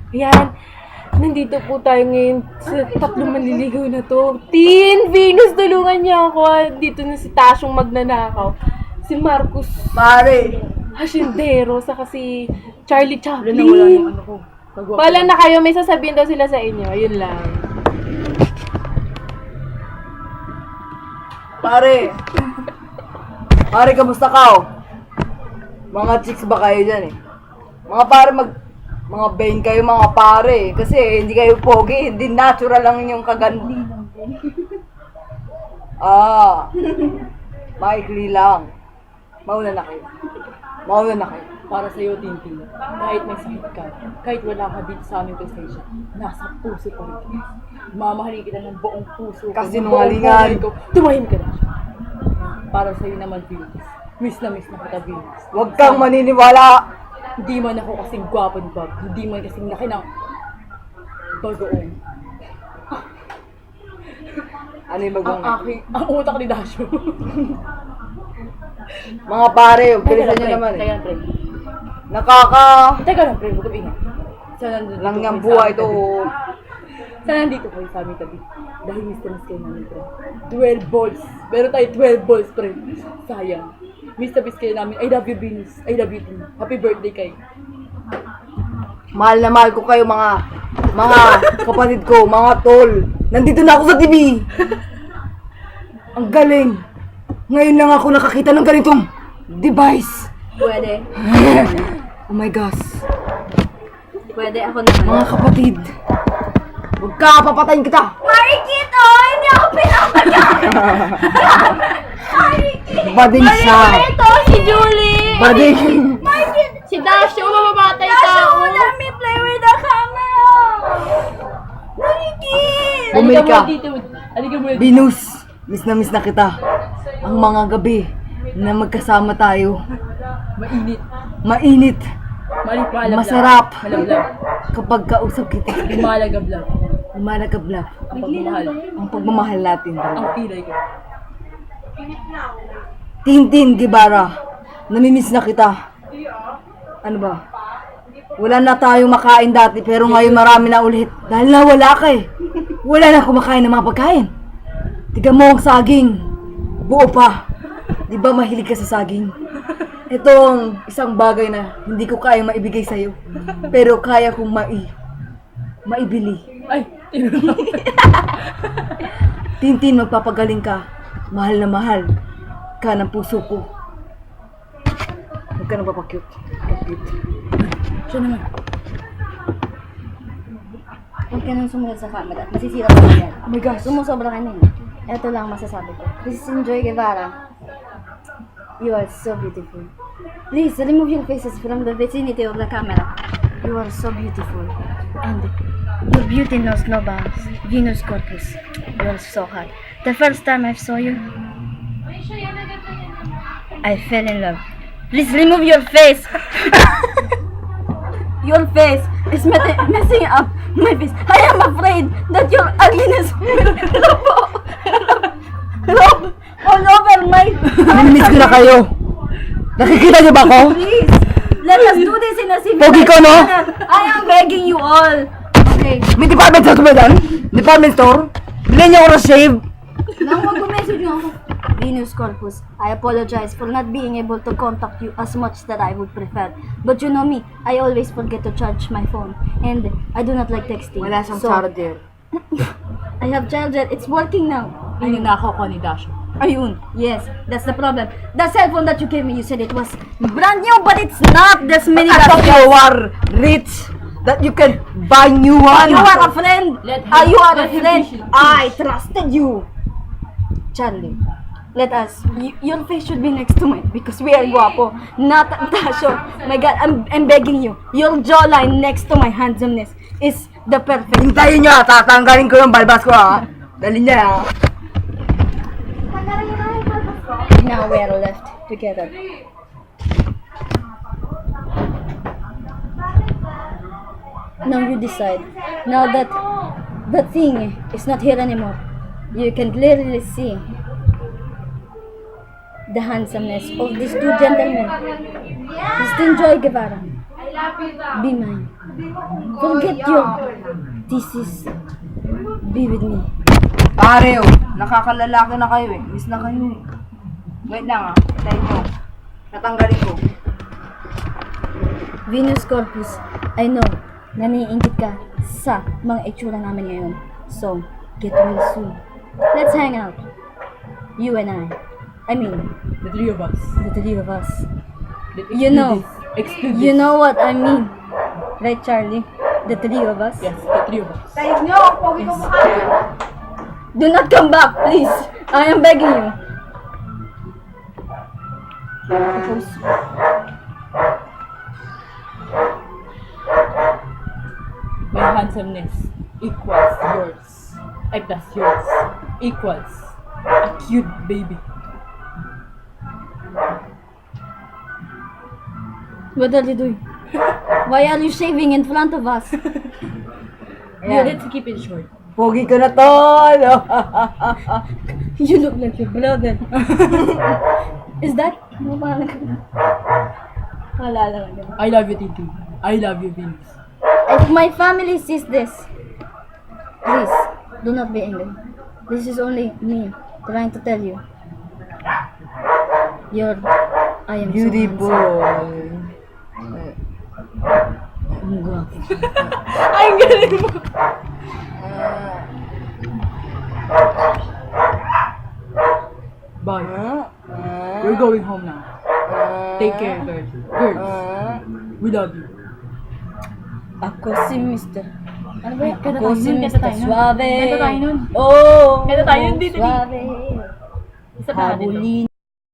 Ayan, nandito po tayo ngayon sa tatlong manliligaw na to. Teen Venus, tulungan niya ako. Dito na si Tasyong magnanakaw. Si Marcus Pare! Hashindero, saka si Charlie Wala na yung Chaplin. ano ko. Kagwapo Wala na kayo, may sasabihin daw sila sa inyo. Yun lang. Pare! Pare, kamusta ka? Mga chicks ba kayo dyan eh? Mga pare, mga vain kayo mga pare. Kasi hindi kayo pogi, hindi natural lang yung kaganda. Maikli lang. Mauna na kayo. Mauna na kayo. Para sa'yo, Tintin, kahit may sakit ka, kahit wala ka dito sa aming PlayStation, nasa puso pa rin kita. Mamahalin kita ng buong puso ko. Kasi ng nungalingan. buong buhay ko. Tumahim ka na. Para sa'yo naman, Venus. Miss na kita, Venus. Huwag kang maniniwala. Hindi man ako kasing gwapo ni Bob. Hindi man kasing laki ng bagoong. Ano yung bagong? Ang utak ni Dasho. Mga pare, bilisan nyo pre. naman eh. Teka lang, pre. Teka lang, pre. Huwag kang ingay. Saan nandito Lang kayo niyang sa buhay aming to. tabi? Saan nandito kayo sa aming tabi? Dahil mister miss kayo namin, pre. 12 balls. Meron tayo 12 balls, pre. Sayang. Miss na miss kayo namin. I love you, Venus. I love you, too. Happy birthday kayo. Mahal na mahal ko kayo mga kapatid ko, mga tol. Nandito na ako sa TV. Ang galing. Ngayon lang ako nakakita ng ganitong device. Pwede. Oh my gosh. Pwede ako naman. Mga kapatid. Huwag ka, papatayin kita. Marikito! Hindi ako pinapagal! Marikito! Bading siya. Marikito! Si Julie! Bading. Marikito! Si Dasyo, mamamatay Dasho, let me play with the camera! Marikito! Bumili ka. Halika mo dito. Venus, miss na kita. Ang mga gabi na magkasama tayo. Mainit. Mainit. Malaglag. Masarap. Malaglag. Kapag kausap kita. Lumalagablag. Umalagablab. Ang pagmamahal. Ang pagmamahal natin. Ang pilay ko. Tintin, Gibara. Namimiss na kita. Ano ba? Wala na tayong makain dati pero ngayon marami na ulit. Dahil nawala ka eh. Wala na kumakain ng mga pagkain. Tiga mo ang saging. Buo pa. Di ba mahilig ka sa saging? Itong isang bagay na hindi ko kaya maibigay sa'yo. Pero kaya kong maibili. Ay, tinulog. Tintin, magpapagaling ka. Mahal na mahal ka ng puso ko. Huwag ka nang papakyut. Siya naman. Huwag ka nang sumunod sa camera at masisira ko yan. Oh my gosh. Sumusobra ka na eh. Ito lang masasabi ko. This is Enjoy Guevara. You are so beautiful. Please, remove your faces from the vicinity of the camera. You are so beautiful. And your beauty knows no bounds. Venus Corpus. You are so hot. The first time I saw you, I fell in love. Please remove your face. Your face is messing up my face. I am afraid that your ugliness will rub all over my Namimiss ko na kayo. Nakikita niyo ba ako? Please, let us do this in a civilized Pogi ko, no? manner. I am begging you all. Okay. May department store ba dyan? Department store? Bilhin niyo ako ng shave. Nang mag-message niyo ako. Venus Corpus, I apologize for not being able to contact you as much that I would prefer. But you know me, I always forget to charge my phone. And I do not like texting. Wala siyang So, charger. I have charger. It's working now. Ang nakaw ko ni Dasho. Ayun. Yes, that's the problem. The cell phone that you gave me, you said it was brand new, but it's not. There's many I thought scratches. you are rich. That you can buy new one. You are a friend. Let him- You are a let him friend. finish it. I trusted you. Charlie, let us. Your face should be next to mine because we are guapo. Not Tasho. My God, I'm begging you. Your jawline next to my handsomeness is the perfect. Hintayin niyo, tatanggalin ko yung balbas ko ha. Dali niya ha. Now we are left together. Now you decide. Now that the thing is not here anymore, you can clearly see the handsomeness of these two gentlemen. Mr. Joy Guevara Be mine. Forget your thesis. Be with me. Pare, oh, nakakalalaki na kayo eh. Miss na kayo eh. Wait lang ah, tayo ko. Natanggalin ko. Venus Corpus, I know, naniingit ka sa mga itsura namin ngayon. So, get well soon. Let's hang out. You and I mean, The three of us. the three of us. Let's You exclude know. this. Exclude You this. know what I mean. Right, Charlie? The three of us. Yes, the three of us. Tayo nyo, pogi ko mukha. Do not come back, please. I am begging you. My handsomeness equals yours. I plus yours equals a cute baby. What are you doing? Why are you shaving in front of us? Yeah, let's keep it short. Pogi ko na tol. You look like your brother. Is that? Wala lang. I love you, Titi. I love you, Vince. If my family sees this, please do not be angry. This is only me trying to tell you. I am Beautiful. so handsome. Ang gwapo. Ay, galing mo! Bye. We're going home now. Take care, girls. Girls, we love you. Ako si Mr. Ano ba yan? Kanta Ako tayo si nun, kanta Mr. tayo nun. Suave. Kanta tayo nun. Oh, Kanta tayo nun, dito, dito. Suave. Isa pa natin to. Habulin